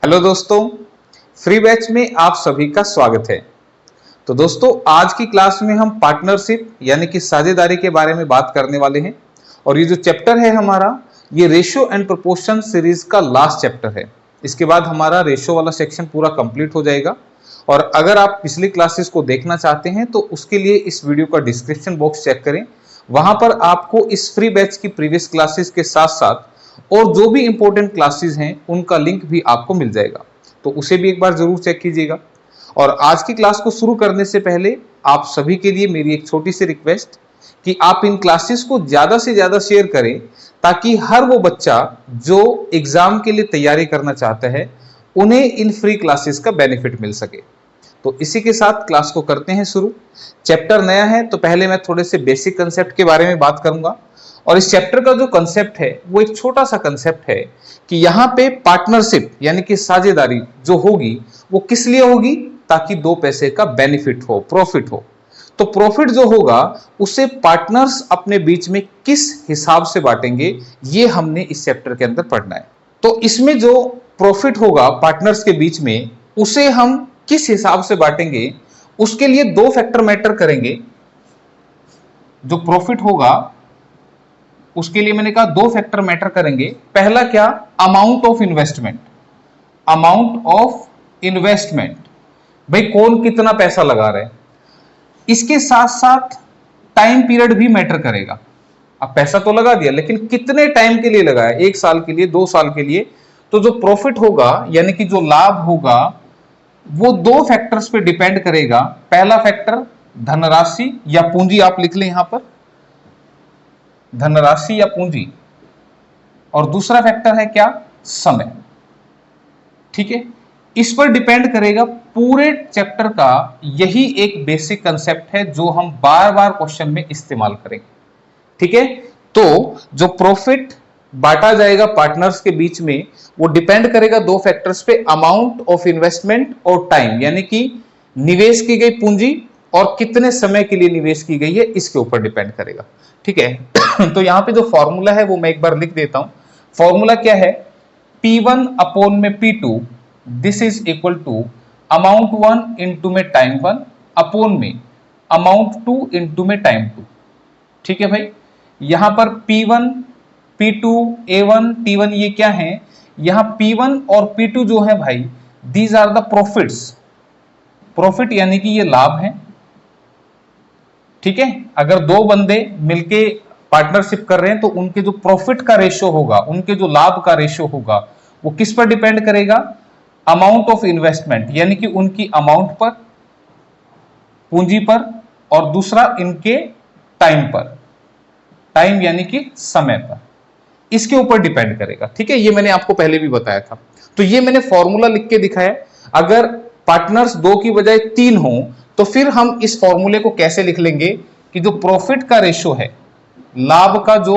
Hello दोस्तों, free batch में आप सभी का स्वागत है। तो दोस्तों, आज की क्लास में हम पार्टनरशिप यानी कि साझेदारी के बारे में बात करने वाले हैं। और ये जो चैप्टर है हमारा, ये रेशियो एंड प्रोपोर्शन सीरीज का लास्ट चैप्टर है। इसके बाद हमारा रेशियो वाला सेक्शन पूरा कंप्लीट हो जाएगा। और अगर आप पिछली क्लासेस को देखना चाहते हैं तो उसके लिए इस वीडियो का डिस्क्रिप्शन बॉक्स चेक करें। वहां पर आपको इस फ्री बैच की प्रीवियस क्लासेस के साथ साथ और जो भी इंपॉर्टेंट क्लासेस हैं उनका लिंक भी आपको मिल जाएगा, तो उसे भी एक बार जरूर चेक कीजिएगा। और आज की क्लास को शुरू करने से पहले आप सभी के लिए मेरी एक छोटी सी रिक्वेस्ट कि आप इन क्लासेस को ज्यादा से ज्यादा शेयर करें, ताकि हर वो बच्चा जो एग्जाम के लिए तैयारी करना चाहता है उन्हें इन फ्री क्लासेस का बेनिफिट मिल सके। तो इसी के साथ क्लास को करते हैं शुरू। चैप्टर नया है तो पहले मैं थोड़े से बेसिक कंसेप्ट के बारे में बात करूंगा। और इस चैप्टर का जो कंसेप्ट है वो एक छोटा सा कंसेप्ट है कि यहाँ पे पार्टनरशिप यानी कि साझेदारी जो होगी वो किस लिए होगी, ताकि दो पैसे का बेनिफिट हो, प्रॉफिट हो। तो प्रॉफिट जो होगा उसे पार्टनर्स अपने बीच में किस हिसाब से बांटेंगे, ये हमने इस चैप्टर के अंदर पढ़ना है। तो इसमें जो प्रॉफिट होगा पार्टनर्स के बीच में उसे हम किस हिसाब से बांटेंगे, उसके लिए दो फैक्टर मैटर करेंगे। जो प्रॉफिट होगा उसके लिए मैंने कहा दो फैक्टर मैटर करेंगे। पहला क्या, amount of investment. Amount of investment, भाई कौन कितना पैसा लगा रहे हैं। इसके साथ साथ टाइम पीरियड भी मैटर करेगा। अब पैसा तो लगा दिया, लेकिन कितने टाइम के लिए लगाया, 1 साल के लिए, 2 साल के लिए। तो जो प्रॉफिट होगा यानी कि जो लाभ होगा वो दो फैक्टर्स पे डिपेंड करेगा। पहला फैक्टर धनराशि या पूंजी, आप लिख लें यहां पर धनराशि या पूंजी, और दूसरा फैक्टर है क्या, समय। ठीक है, इस पर डिपेंड करेगा पूरे चैप्टर का। यही एक बेसिक कंसेप्ट है जो हम बार बार क्वेश्चन में इस्तेमाल करेंगे। ठीक है, तो जो प्रॉफिट बांटा जाएगा पार्टनर्स के बीच में वो डिपेंड करेगा दो फैक्टर्स पे, अमाउंट ऑफ इन्वेस्टमेंट और टाइम, यानी कि निवेश की गई पूंजी और कितने समय के लिए निवेश की गई है, इसके ऊपर डिपेंड करेगा। ठीक है तो यहां पे जो फॉर्मूला है वो मैं एक बार लिख देता हूं। फॉर्मूला क्या है, P1 अपॉन में P2, this is equal to amount 1 into में टाइम 1 अपॉन में अमाउंट 2 इंटू में टाइम 2। ठीक है भाई, यहां पर P1, P2, A1, T1 ये क्या है, यहां P1 और P2 जो है भाई, these are the profits. Profit यानी कि ये लाभ है। ठीक है, अगर दो बंदे मिलके पार्टनरशिप कर रहे हैं तो उनके जो प्रॉफिट का रेशियो होगा, उनके जो लाभ का रेशियो होगा, वो किस पर डिपेंड करेगा, अमाउंट ऑफ इन्वेस्टमेंट यानी कि उनकी अमाउंट पर, पूंजी पर, और दूसरा इनके टाइम पर, टाइम यानी कि समय पर, इसके ऊपर डिपेंड करेगा। ठीक है, ये मैंने आपको पहले भी बताया था। तो ये मैंने फॉर्मूला लिख के दिखाया। अगर पार्टनर्स 2 की बजाय 3 हो तो फिर हम इस फॉर्मूले को कैसे लिख लेंगे कि जो प्रॉफिट का रेशियो है, लाभ का जो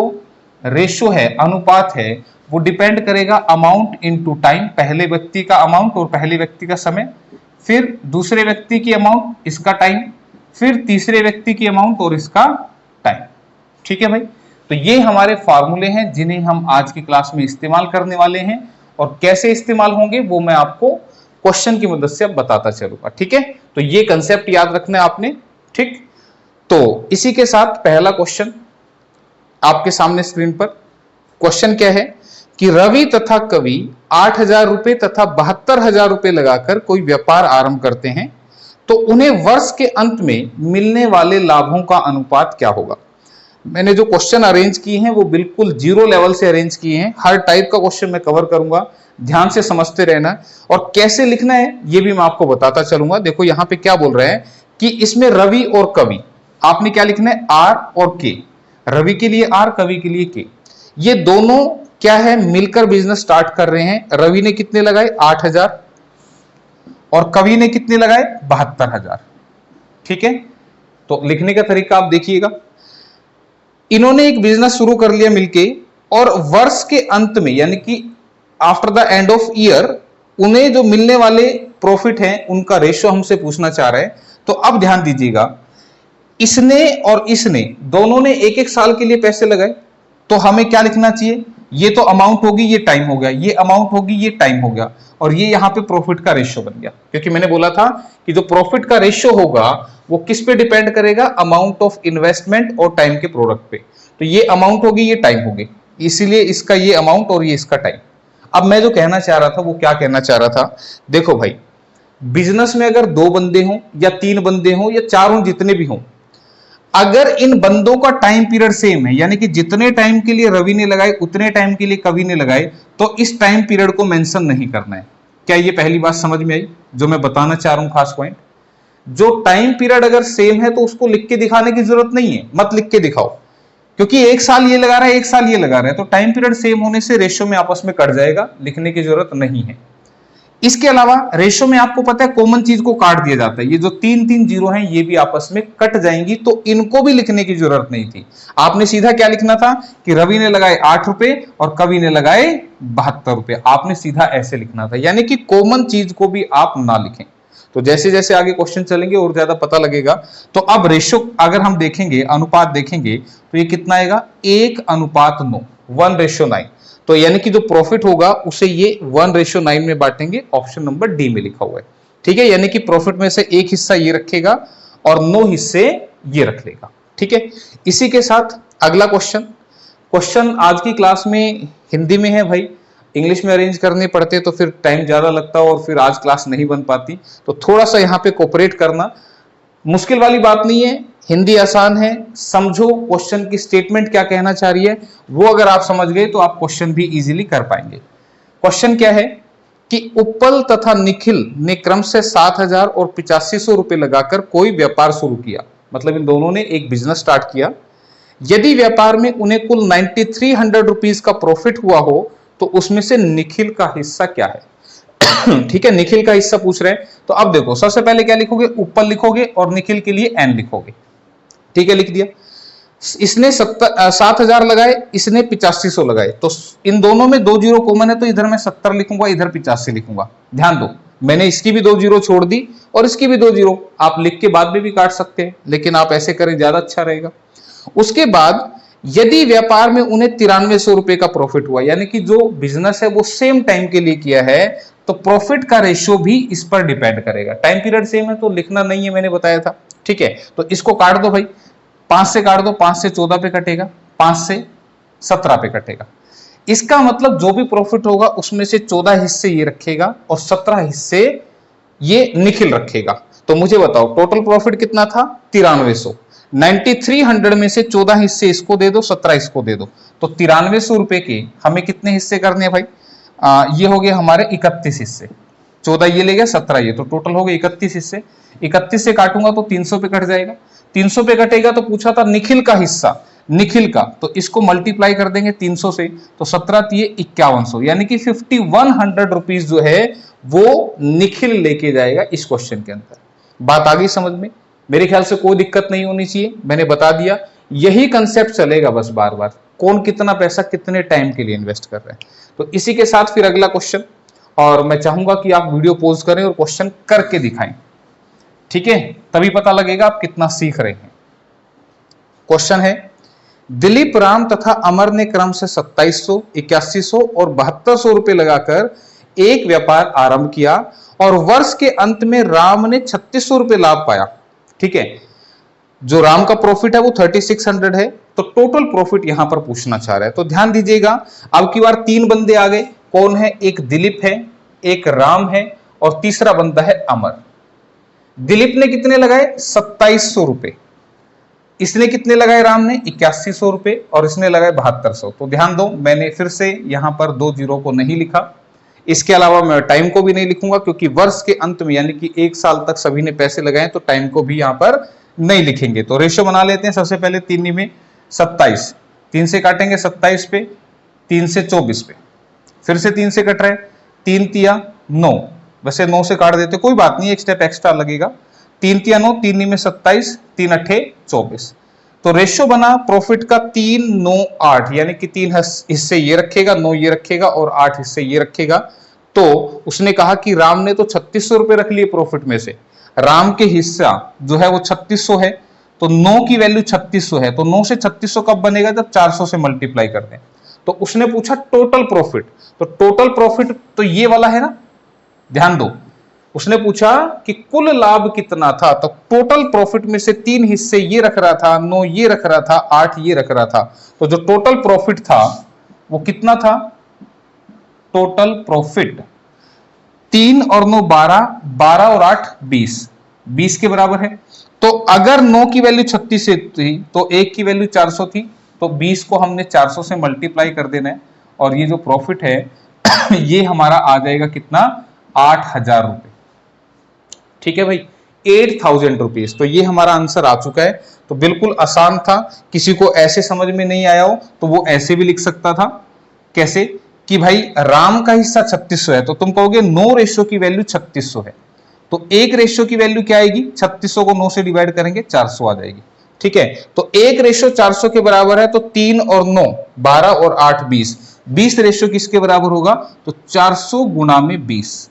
रेशियो है, अनुपात है, वो डिपेंड करेगा अमाउंट इनटू टाइम, पहले व्यक्ति का अमाउंट और पहले व्यक्ति का समय, फिर दूसरे व्यक्ति की अमाउंट, इसका टाइम, फिर तीसरे व्यक्ति की अमाउंट और इसका टाइम। ठीक है भाई, तो ये हमारे फार्मूले हैं जिन्हें हम आज की क्लास में इस्तेमाल करने वाले हैं। और कैसे इस्तेमाल होंगे वो मैं आपको क्वेश्चन की मदद से अब बताता चलूंगा। ठीक है, तो ये कंसेप्ट याद रखना है आपने। ठीक, तो इसी के साथ पहला क्वेश्चन आपके सामने स्क्रीन पर। क्वेश्चन क्या है कि रवि तथा कवि 8,000 रुपए तथा 72,000 रुपए लगाकर कोई व्यापार आरंभ करते हैं, तो उन्हें वर्ष के अंत में मिलने वाले लाभों का अनुपात क्या होगा। मैंने जो क्वेश्चन अरेंज किए हैं वो बिल्कुल जीरो लेवल से अरेंज किए हैं। हर टाइप का क्वेश्चन मैं कवर करूंगा, ध्यान से समझते रहना। और कैसे लिखना है ये भी मैं आपको बताता चलूंगा। देखो यहां पे क्या बोल रहे हैं कि इसमें रवि और कवि, आपने क्या लिखना है, आर और के। रवि के लिए आर, कवि के लिए के। ये दोनों क्या है, मिलकर बिजनेस स्टार्ट कर रहे हैं। रवि ने कितने लगाए, 8,000, और कवि ने कितने लगाए, 72,000। ठीक है, तो लिखने का तरीका आप देखिएगा। इन्होंने एक बिजनेस शुरू कर लिया मिलके, और वर्ष के अंत में यानी कि after the end of year उन्हें जो मिलने वाले प्रॉफिट हैं उनका रेशियो हमसे पूछना चाह रहे हैं। तो अब ध्यान दीजिएगा, इसने और इसने दोनों ने 1-1 साल के लिए पैसे लगाए, तो हमें क्या लिखना चाहिए, ये तो अमाउंट होगी, ये टाइम हो गया, ये अमाउंट होगी, ये टाइम हो गया, और ये यहां पे प्रॉफिट का रेशियो बन गया। क्योंकि मैंने बोला था कि जो प्रॉफिट का रेशियो होगा वो किस पे डिपेंड करेगा, अमाउंट ऑफ इन्वेस्टमेंट और टाइम के प्रोडक्ट पे। तो ये अमाउंट होगी, ये टाइम होगी, इसीलिए इसका ये अमाउंट और ये इसका टाइम। अब मैं जो कहना चाह रहा था वो क्या कहना चाह रहा था, देखो भाई, बिजनेस में अगर 2 बंदे हों या 3 बंदे हों या 4 हों, जितने भी हों, अगर इन बंदों का टाइम पीरियड सेम है, यानी कि जितने टाइम के लिए रवि ने लगाए उतने टाइम के लिए कवि ने लगाए, तो इस टाइम पीरियड को मेंशन नहीं करना है। क्या ये पहली बात समझ में आई जो मैं बताना चाह रहा हूं, खास पॉइंट? जो टाइम पीरियड अगर सेम है तो उसको लिख के दिखाने की जरूरत नहीं है, मत लिख के दिखाओ, क्योंकि एक साल ये लगा रहा है, एक साल ये लगा रहा है, तो टाइम पीरियड सेम होने से रेशियो में आपस में कट जाएगा, लिखने की जरूरत नहीं है। इसके अलावा रेशो में आपको पता है कॉमन चीज को काट दिया जाता है, ये जो 3 जीरो हैं ये भी आपस में कट जाएंगी, तो इनको भी लिखने की जरूरत नहीं थी। आपने सीधा क्या लिखना था कि रवि ने लगाए 8 रुपए और कवि ने लगाए 72 रुपए, आपने सीधा ऐसे लिखना था, यानी कि कॉमन चीज को भी आप ना लिखें। तो जैसे जैसे आगे क्वेश्चन चलेंगे और ज्यादा पता लगेगा। तो अब रेशो अगर हम देखेंगे, अनुपात देखेंगे, तो ये कितना आएगा, 1:9, 1:9। तो यानी कि जो प्रॉफिट होगा उसे ये 1:9 में बांटेंगे, ऑप्शन नंबर डी में लिखा हुआ है। ठीक है, यानी कि प्रॉफिट में से एक हिस्सा ये रखेगा और 9 हिस्से ये रख लेगा। ठीक है, इसी के साथ अगला क्वेश्चन आज की क्लास में हिंदी में है भाई, इंग्लिश में अरेंज करने पड़ते तो फिर टाइम ज्यादा लगता और फिर आज क्लास नहीं बन पाती, तो थोड़ा सा यहाँ पे कोऑपरेट करना। मुश्किल वाली बात नहीं है, हिंदी आसान है, समझो क्वेश्चन की स्टेटमेंट क्या कहना चाह रही है, वो अगर आप समझ गए तो आप क्वेश्चन भी इजीली कर पाएंगे। क्वेश्चन क्या है कि उपल तथा निखिल ने क्रम से 7,000 और 8500 रुपए लगाकर कोई व्यापार शुरू किया, मतलब इन दोनों ने एक बिजनेस स्टार्ट किया। यदि व्यापार में उन्हें कुल 9300 रुपीज का प्रॉफिट हुआ हो तो उसमें से निखिल का हिस्सा क्या है। ठीक है, निखिल का हिस्सा पूछ रहे हैं, तो अब देखो सबसे पहले क्या लिखोगे, ऊपर लिखोगे और निखिल के लिए एन लिखोगे। ठीक है, लिख दिया। इसने 7,000 लगाए, इसने 8500 लगाए, तो इन दोनों में 2 जीरो कॉमन है, तो इधर मैं 70 लिखूंगा, इधर 85 लिखूंगा। ध्यान दो, मैंने इसकी भी 2 जीरो छोड़ दी और इसकी भी 2 जीरो, आप लिख के बाद में भी काट सकते हैं, लेकिन आप ऐसे करें ज्यादा अच्छा रहेगा। उसके बाद यदि व्यापार में उन्हें 9300 रुपए का प्रॉफिट हुआ, यानी कि जो बिजनेस है वो सेम टाइम के लिए किया है, तो प्रॉफिट का रेशियो भी इस पर डिपेंड करेगा। टाइम पीरियड सेम है तो लिखना नहीं है, मैंने बताया था। ठीक है, तो इसको काट दो भाई, 5 से काट दो, 5 से 14 पे कटेगा, 5 से 17 पे कटेगा। इसका मतलब जो भी प्रॉफिट होगा उसमें से 14 हिस्से ये रखेगा और 17 हिस्से ये निखिल रखेगा। तो मुझे बताओ टोटल प्रॉफिट कितना था, 9300। 9300 में से 14 हिस्से इसको दे दो, 17 इसको दे दो, तो 9300 रुपए के हमें कितने हिस्से करने हैं भाई, ये हो गए हमारे 31 हिस्से। 14 ये ले गया, 17 ये, तो टोटल हो गए 31 हिस्से। 31 से काटूंगा तो 300 पे कट जाएगा, 300 पे कटेगा, तो पूछा था निखिल का हिस्सा, निखिल का, तो इसको मल्टीप्लाई कर देंगे 300 से, तो 17 दिए 5100, यानी कि 5100 रुपीज जो है वो निखिल लेके जाएगा इस क्वेश्चन के अंदर। बात आ गई समझ में? मेरे ख्याल से कोई दिक्कत नहीं होनी चाहिए, मैंने बता दिया, यही कंसेप्ट चलेगा बस बार बार, कौन कितना पैसा कितने टाइम के लिए इन्वेस्ट कर रहे हैं। तो इसी के साथ फिर अगला क्वेश्चन, और मैं चाहूंगा कि आप वीडियो पॉज करें और क्वेश्चन करके दिखाएं। ठीक है, तभी पता लगेगा आप कितना सीख रहे हैं। क्वेश्चन है, दिलीप, राम तथा अमर ने क्रम से 2700, 8100 और 7200 रुपए लगाकर एक व्यापार आरंभ किया और वर्ष के अंत में राम ने 3600 रुपए लाभ पाया। ठीक है, जो राम का प्रॉफिट है वो 3600 है, तो टोटल प्रॉफिट यहां पर पूछना चाह रहा है। तो ध्यान दीजिएगा, अब की बार 3 बंदे आ गए, कौन है, एक दिलीप है, एक राम है और तीसरा बंदा है अमर। दिलीप ने कितने लगाए, 2700 रुपए, इसने कितने लगाए, राम ने 8100 रुपए और इसने लगाए 7200। तो ध्यान दो, मैंने फिर से यहां पर 2 जीरो को नहीं लिखा, इसके अलावा मैं टाइम को भी नहीं लिखूंगा, क्योंकि वर्ष के अंत में यानी कि 1 साल तक सभी ने पैसे लगाए, तो टाइम को भी यहां पर नहीं लिखेंगे। तो रेशियो बना लेते हैं, सबसे पहले 3 में 27, 3 से काटेंगे 27 पे, 3 से 24 पे, फिर से 3 से कट रहे, 3 तिया 9, वैसे 9 से काट देते कोई बात नहीं, एक स्टेप एक्स्ट्रा लगेगा, 3 तिया 9, 3 में 27, 3 अट्ठे 24। तो रेशियो बना प्रॉफिट का 3, 9, 8, यानी कि 3 हिस्से ये रखेगा, 9 ये रखेगा और 8 हिस्से ये रखेगा। तो उसने कहा कि राम ने तो 3600 रुपए रख लिए प्रॉफिट में से, राम के हिस्सा जो है वो 3600 है, तो 9 की वैल्यू 3600 है, तो 9 से 3600 कब बनेगा, जब 400 से मल्टीप्लाई कर दें। तो उसने पूछा टोटल प्रॉफिट, तो टोटल प्रॉफिट तो ये वाला है ना, ध्यान दो, उसने पूछा कि कुल लाभ कितना था, तो टोटल प्रॉफिट में से 3 हिस्से ये रख रहा था, 9 ये रख रहा था, 8 ये रख रहा था, तो जो टोटल प्रॉफिट था वो कितना था, टोटल प्रॉफिट 3 और 9 12, 12 और 8 20, 20 के बराबर है। तो अगर 9 की वैल्यू 36 थी तो 1 की वैल्यू 400 थी, तो 20 को हमने 400 से मल्टीप्लाई कर देना है, और ये जो प्रॉफिट है ये हमारा आ जाएगा कितना, 8,000 रुपए। ठीक है भाई, 8,000 रुपीज। तो ये हमारा आंसर आ चुका है। तो बिल्कुल आसान था, किसी को ऐसे समझ में नहीं आया हो तो वो ऐसे भी लिख सकता था। कैसे कि भाई राम का हिस्सा 3600 है, तो तुम कहोगे 9 रेशियो की वैल्यू 3600 है, तो 1 रेशियो की वैल्यू क्या आएगी, 3600 को 9 से डिवाइड करेंगे 400 आ जाएगी। ठीक है, तो 1 रेशियो 400 के बराबर है, तो 3 और 9 12 और 8 20, 20 रेशियो किसके बराबर होगा, तो 400 गुणा में 20,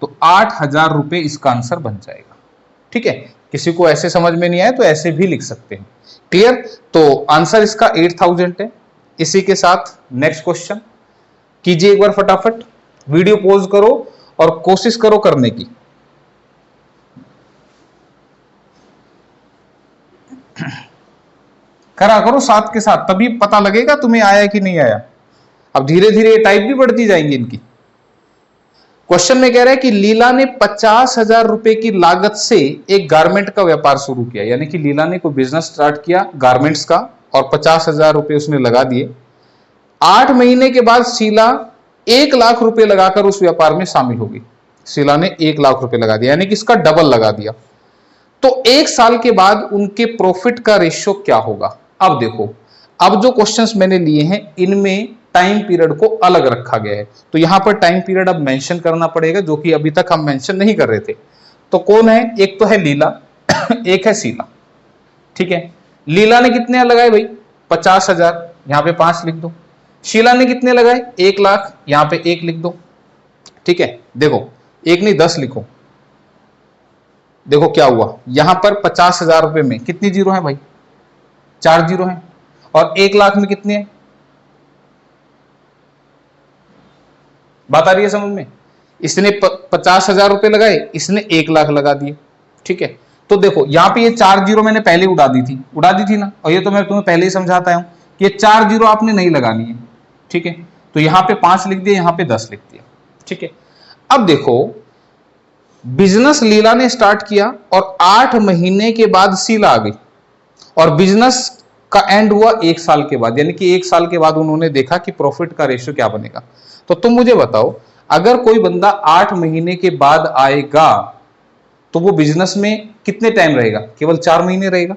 तो 8,000 रुपए इसका आंसर बन जाएगा। ठीक है, किसी को ऐसे समझ में नहीं आया तो ऐसे भी लिख सकते हैं। क्लियर, तो आंसर इसका 8,000 है। इसी के साथ नेक्स्ट क्वेश्चन कीजिए एक बार फटाफट, वीडियो पॉज करो और कोशिश करो करने की। करा करो साथ के साथ, तभी पता लगेगा तुम्हें आया कि नहीं आया। अब धीरे धीरे टाइप भी बढ़ती जाएंगी इनकी। क्वेश्चन में कह रहा है कि लीला ने 50,000 रुपए की लागत से एक गारमेंट का व्यापार शुरू किया, यानी कि लीला ने कोई बिजनेस स्टार्ट किया गारमेंट्स का और 50,000 रुपए उसने लगा दिए। 8 महीने के बाद शीला 1 लाख रुपए लगाकर उस व्यापार में शामिल होगी। शीला ने 1 लाख रुपए लगा दिया, यानी कि इसका डबल लगा दिया। तो 1 साल के बाद उनके प्रॉफिट का रेशियो क्या होगा। अब देखो, अब जो क्वेश्चंस मैंने लिए हैं इनमें टाइम पीरियड को अलग रखा गया है, तो यहां पर टाइम पीरियड अब मेंशन करना पड़ेगा, जो कि अभी तक हम मेंशन नहीं कर रहे थे। तो कौन है, एक तो है लीला एक है शीला। ठीक है, लीला ने कितने लगाए भाई, 50,000, यहां पे 5 लिख दो। शीला ने कितने लगाए, 1 लाख, यहां पे 1 लिख दो। ठीक है, देखो 1 नहीं 10 लिखो। देखो क्या हुआ, यहां पर 50,000 रुपए में कितनी जीरो है भाई, 4 जीरो है, और 1 लाख में कितने हैं, बात आ रही है समझ में। इसने 50,000 रुपए लगाए, इसने 1 लाख लगा दिए। ठीक है, तो देखो यहां पे ये 4 जीरो मैंने पहले उड़ा दी थी ना, और ये तो मैं तुम्हें पहले ही समझाता हूं कि ये 4 जीरो आपने नहीं लगानी है। ठीक है, तो यहां पे 5 लिख दिया, यहां पे 10 लिख दिया। ठीक है, अब देखो बिजनेस लीला ने स्टार्ट किया और 8 महीने के बाद शीला आ गई, और बिजनेस का एंड हुआ 1 साल के बाद, यानी कि 1 साल के बाद उन्होंने देखा कि प्रॉफिट का रेशियो क्या बनेगा। तो तुम मुझे बताओ, अगर कोई बंदा 8 महीने के बाद आएगा तो वो बिजनेस में कितने टाइम रहेगा, केवल 4 महीने रहेगा।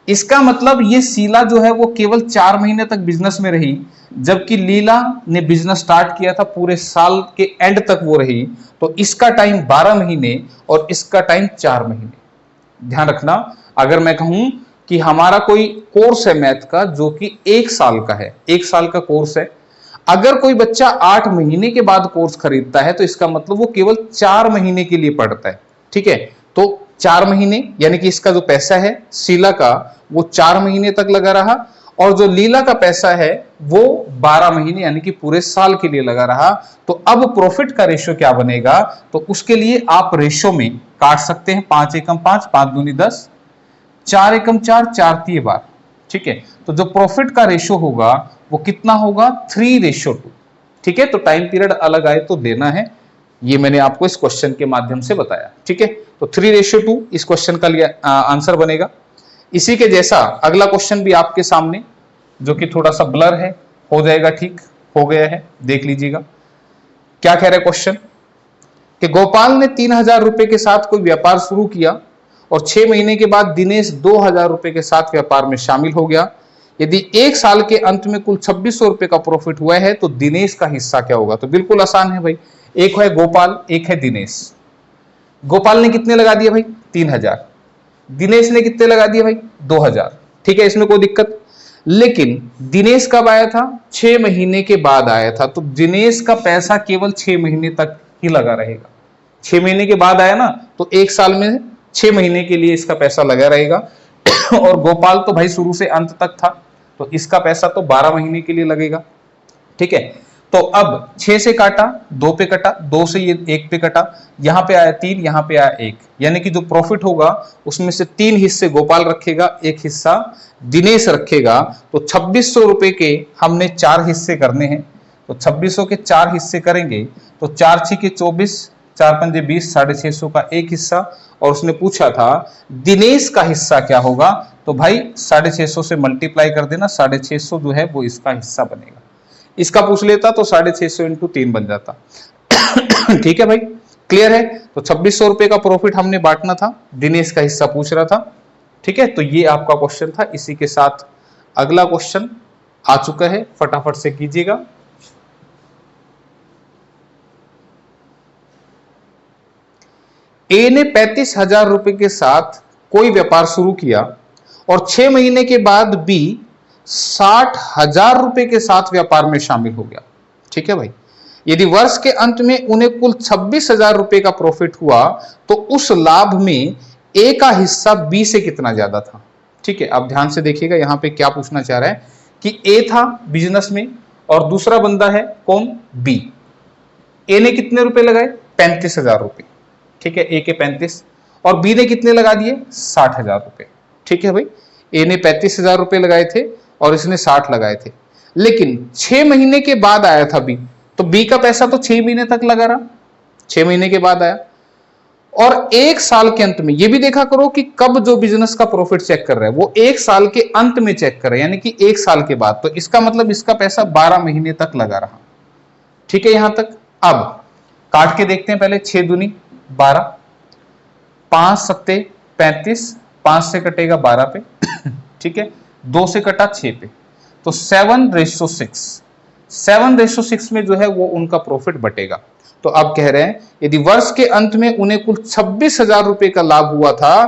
इसका मतलब ये शीला जो है वो केवल 4 महीने तक बिजनेस में रही, जबकि लीला ने बिजनेस स्टार्ट किया था पूरे साल के एंड तक वो रही। तो इसका टाइम 12 महीने और इसका टाइम 4 महीने। ध्यान रखना, अगर मैं कहूं कि हमारा कोई कोर्स है मैथ का जो कि 1 साल का है, 1 साल का कोर्स है, अगर कोई बच्चा 8 महीने के बाद कोर्स खरीदता है तो इसका मतलब वो केवल 4 महीने के लिए पढ़ता है। ठीक है, तो 4 महीने यानी कि इसका जो पैसा है शीला का वो 4 महीने तक लगा रहा, और जो लीला का पैसा है वो 12 महीने यानी कि पूरे साल के लिए लगा रहा। तो अब प्रॉफिट का रेशियो क्या बनेगा, तो उसके लिए आप रेशियो में काट सकते हैं, 5 एकम 5, 5 दूनी 10, 4 एकम 4, 4 तिये 12। ठीक है, तो जो प्रॉफिट का रेशियो होगा वो कितना होगा, 3:2। ठीक है, तो टाइम पीरियड अलग आए तो देना है, ये मैंने आपको इस क्वेश्चन के माध्यम से बताया। ठीक है, तो 3:2 इस क्वेश्चन का आंसर बनेगा। इसी के जैसा अगला क्वेश्चन भी आपके सामने, जो कि थोड़ा सा ब्लर है, हो जाएगा, ठीक हो गया है, देख लीजिएगा क्या कह रहा है क्वेश्चन, कि गोपाल ने 3,000 रुपए के साथ कोई व्यापार शुरू किया और 6 महीने के बाद दिनेश 2,000 रुपए के साथ व्यापार में शामिल हो गया। यदि 1 साल के अंत में कुल 2,600 रुपए का प्रॉफिट हुआ है तो दिनेश का हिस्सा क्या होगा। तो बिल्कुल आसान है भाई, एक है गोपाल, एक है दिनेश। गोपाल ने कितने लगा दिए भाई, 3,000, दिनेश ने कितने लगा दिए भाई, 2,000। ठीक है, इसमें कोई दिक्कत, लेकिन दिनेश कब आया था, 6 महीने के बाद आया था, तो दिनेश का पैसा केवल 6 महीने तक ही लगा रहेगा। 6 महीने के बाद आया ना, तो 1 साल में 6 महीने के लिए इसका पैसा लगा रहेगा। और गोपाल तो भाई शुरू से अंत तक था, तो इसका पैसा तो 12 महीने के लिए लगेगा। ठीक है, तो अब 6 से काटा, 2 पे कटा, 2 से ये 1 पे कटा, यहां पे आया 3, यहां पे आया 1, यानी कि जो प्रॉफिट होगा उसमें से 3 हिस्से गोपाल रखेगा, 1 हिस्सा दिनेश रखेगा। तो 2600 रुपए के हमने 4 हिस्से करने हैं, तो 2600 के 4 हिस्से करेंगे तो 4 6 के 24, 4 पंजे 20, 650 का 1 हिस्सा। और उसने पूछा था दिनेश का हिस्सा क्या होगा, तो भाई 650 से मल्टीप्लाई कर देना, 650 जो है वो इसका हिस्सा बनेगा। इसका पूछ लेता तो 650 इंटू 3 बन जाता। ठीक है भाई, क्लियर है। तो 2600 रुपए का प्रॉफिट हमने बांटना था, दिनेश का हिस्सा पूछ रहा था। ठीक है, तो ये आपका क्वेश्चन था। इसी के साथ अगला क्वेश्चन आ चुका है, फटाफट से कीजिएगा। ए ने 35,000 रुपए के साथ कोई व्यापार शुरू किया और 6 महीने के बाद बी 60,000 रुपए के साथ व्यापार में शामिल हो गया। ठीक है भाई, यदि वर्ष के अंत में उन्हें कुल 26,000 रुपए का प्रॉफिट हुआ तो उस लाभ में ए का हिस्सा बी से कितना ज्यादा था। ठीक है, अब ध्यान से देखिएगा यहां पे क्या पूछना चाह रहा है कि ए था बिजनेस में और दूसरा बंदा है कौन, बी। ए ने कितने रुपए लगाए, 35,000 रुपए। ठीक है, ए के 35 और बी ने कितने लगा दिए, 60,000 रुपए। ठीक है भाई, ए ने 35,000 रुपए लगाए थे और इसने 60 लगाए थे, लेकिन 6 महीने के बाद आया था बी, तो बी का पैसा तो 6 महीने तक लगा रहा, 6 महीने के बाद आया। और 1 साल के अंत में, ये भी देखा करो कि कब जो बिजनेस का प्रॉफिट चेक कर रहा है वो 1 साल के अंत में चेक कर रहा है, यानी कि 1 साल के बाद, तो इसका मतलब इसका पैसा 12 महीने तक लगा रहा। ठीक है, यहां तक। अब काट के देखते हैं पहले, 6 दूनी 12, 5 सत्ते 35, 5 से कटेगा 12 पे। ठीक है, 2 से कटा 6 पे, तो 7:6, 7:6 में जो है वो उनका प्रॉफिट बटेगा। तो अब कह रहे हैं यदि वर्ष के अंत में उन्हें कुल 26,000 रुपए का लाभ हुआ था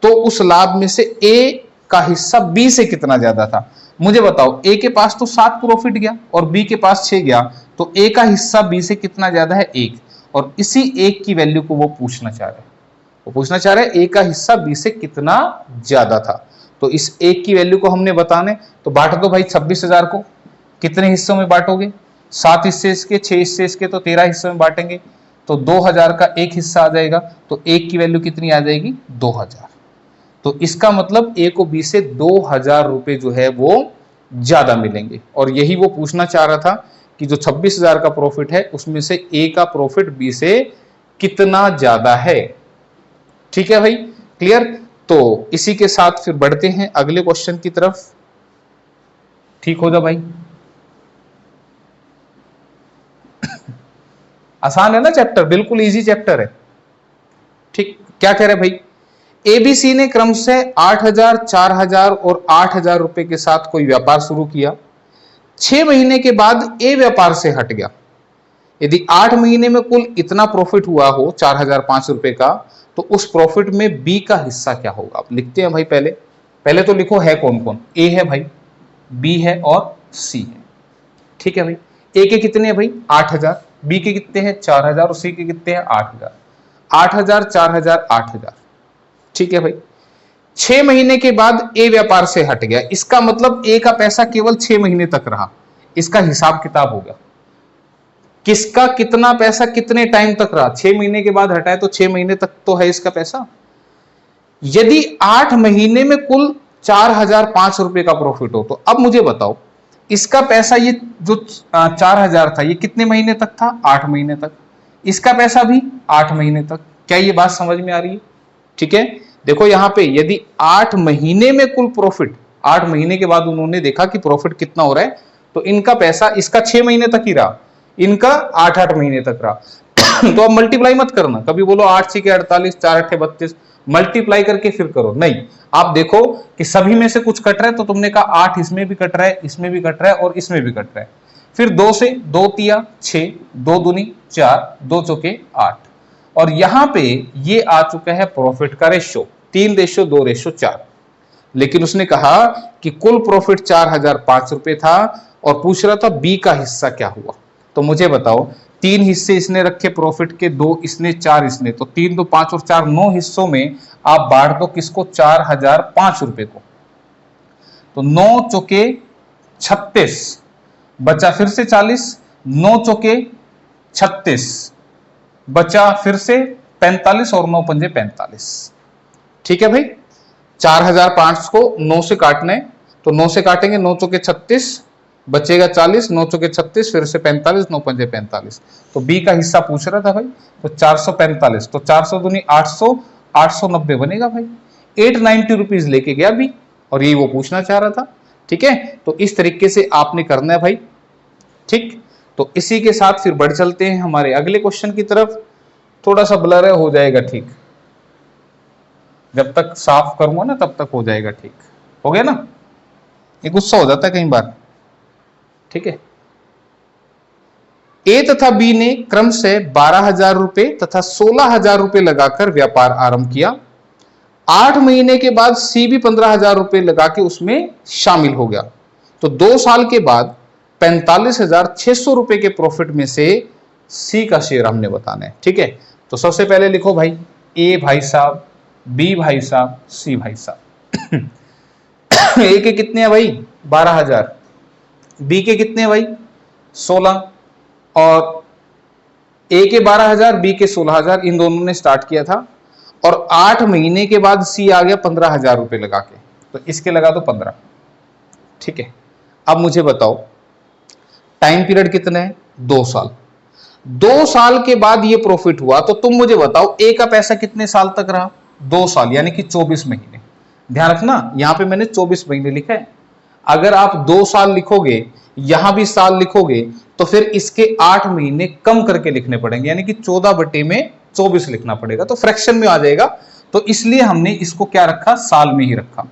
तो उस लाभ में से ए का हिस्सा बी से कितना ज्यादा था। मुझे बताओ, ए के पास तो 7 प्रॉफिट गया और बी के पास 6 गया, तो ए का हिस्सा बी से कितना ज्यादा है, 1। और इसी 1 की वैल्यू को वो पूछना चाह रहे हैं। वो पूछना चाह रहे हैं ए का हिस्सा बी से कितना ज्यादा था। तो इस 1 की वैल्यू को हमने बताने, तो बांट दो भाई 26,000 को, कितने हिस्सों में बांटोगे, 7 हिस्से इसके, 6 हिस्से इसके, तो 13 हिस्सों में बांटेंगे, तो 2000 का 1 हिस्सा आ जाएगा, तो 1 की वैल्यू कितनी आ जाएगी, 2000। तो इसका मतलब ए को बी से 2000 रुपए जो है वो ज्यादा मिलेंगे। और यही वो पूछना चाह रहा था कि जो 26,000 का प्रॉफिट है उसमें से ए का प्रॉफिट बी से कितना ज्यादा है। ठीक है भाई, क्लियर। तो इसी के साथ फिर बढ़ते हैं अगले क्वेश्चन की तरफ। ठीक हो जा भाई, आसान है ना चैप्टर, बिल्कुल इजी चैप्टर है। ठीक, क्या कह रहे भाई, एबीसी ने क्रम से 8,000, 4,000 और 8,000 रुपए के साथ कोई व्यापार शुरू किया। 6 महीने के बाद ए व्यापार से हट गया। यदि 8 महीने में कुल इतना प्रॉफिट हुआ हो 4,005 रुपए का, तो उस प्रॉफिट में बी का हिस्सा क्या होगा। आप लिखते हैं भाई, पहले तो लिखो है कौन कौन, ए है भाई, बी है और सी है। ठीक है भाई, ए के कितने हैं भाई, 8,000, बी के कितने हैं 4,000 और सी के कितने हैं 8,000, 8,000, 4,000, 8,000। ठीक है भाई, 6 महीने के बाद ए व्यापार से हट गया, इसका मतलब ए का पैसा केवल 6 महीने तक रहा। इसका हिसाब किताब हो गया, किसका कितना पैसा कितने टाइम तक रहा। 6 महीने के बाद हटाए तो 6 महीने तक तो है इसका पैसा। यदि 8 महीने में कुल 4,005 रुपए का प्रॉफिट हो, तो अब मुझे बताओ इसका पैसा, ये जो 4,000 था ये कितने महीने तक था, 8 महीने तक। इसका पैसा भी 8 महीने तक। क्या ये बात समझ में आ रही है। ठीक है, देखो यहां पे यदि 8 महीने में कुल प्रॉफिट, 8 महीने के बाद उन्होंने देखा कि प्रॉफिट कितना हो रहा है, तो इनका पैसा, इसका 6 महीने तक ही रहा, इनका 8-8 महीने तक रहा। तो अब मल्टीप्लाई मत करना, कभी बोलो 8 6 के 48, 4 8 32, मल्टीप्लाई करके फिर करो, नहीं। आप देखो कि सभी में से कुछ कट रहा है, तो तुमने कहा 8 इसमें भी कट रहा है, इसमें भी कट रहा है और इसमें भी कट रहा है। फिर 2 से 2 तिया 6, 2 दूनी 4, 2 चौके 8, और यहां पे ये आ चुका है प्रॉफिट का रेशियो 3:2:4। लेकिन उसने कहा कि कुल प्रॉफिट 4,005 रुपए था और पूछ रहा था बी का हिस्सा क्या हुआ। तो मुझे बताओ, 3 हिस्से इसने रखे प्रॉफिट के, 2 इसने, 4 इसने, तो 3 2 5 और 4 9 हिस्सों में आप बांट दो किसको, 4,005 रुपए को। तो 9 चौके 36, बचा फिर से 40, 9 चौके 36, बचा फिर से 45 और 9 पंजे 45। ठीक है भाई, 4500 को 9 से काटना है, तो 9 से काटेंगे, 9 चौके 36, बचेगा 40, 9 चौके 36, फिर से 45, 9 पंजे 45। तो बी का हिस्सा पूछ रहा था भाई, तो 445, तो 400 दूनी 800, 890 बनेगा भाई। 890 रुपीज लेके गया बी, और यही वो पूछना चाह रहा था। ठीक है, तो इस तरीके से आपने करना है भाई। ठीक, तो इसी के साथ फिर बढ़ चलते हैं हमारे अगले क्वेश्चन की तरफ। थोड़ा सा ब्लर है, हो जाएगा ठीक, जब तक साफ करूंगा ना तब तक हो जाएगा ठीक। हो गया ना, ये गुस्सा हो जाता है कई बार। ठीक है, ए तथा बी ने क्रम से 12,000 रुपए तथा 16,000 रुपए लगाकर व्यापार आरंभ किया। 8 महीने के बाद सी भी 15,000 रुपए लगा के उसमें शामिल हो गया। तो 2 साल के बाद 45,600 रुपए के प्रॉफिट में से सी का शेयर हमने बताना है। ठीक है, तो सबसे पहले लिखो भाई, ए भाई साहब, बी भाई साहब, सी भाई साहब। ए के कितने हैं भाई 12,000, बी के कितने हैं भाई 16, और ए के 12,000, बी के 16,000, इन दोनों ने स्टार्ट किया था। और 8 महीने के बाद सी आ गया 15,000 रुपए लगा के, तो इसके लगा दो 15। ठीक है, अब मुझे बताओ टाइम पीरियड कितना है 2 साल। 2 साल के बाद ये प्रॉफिट हुआ, तो तुम मुझे बताओ ए का पैसा कितने साल तक रहा 2 साल, यानी कि 24 महीने। ध्यान रखना, यहां पे मैंने 24 महीने लिखा है। अगर आप 2 साल लिखोगे, यहां भी साल लिखोगे, तो फिर इसके 8 महीने कम करके लिखने पड़ेंगे, यानी कि 14 बटे में 24 लिखना पड़ेगा, तो फ्रैक्शन में आ जाएगा। तो इसलिए हमने इसको क्या रखा, साल में ही रखा।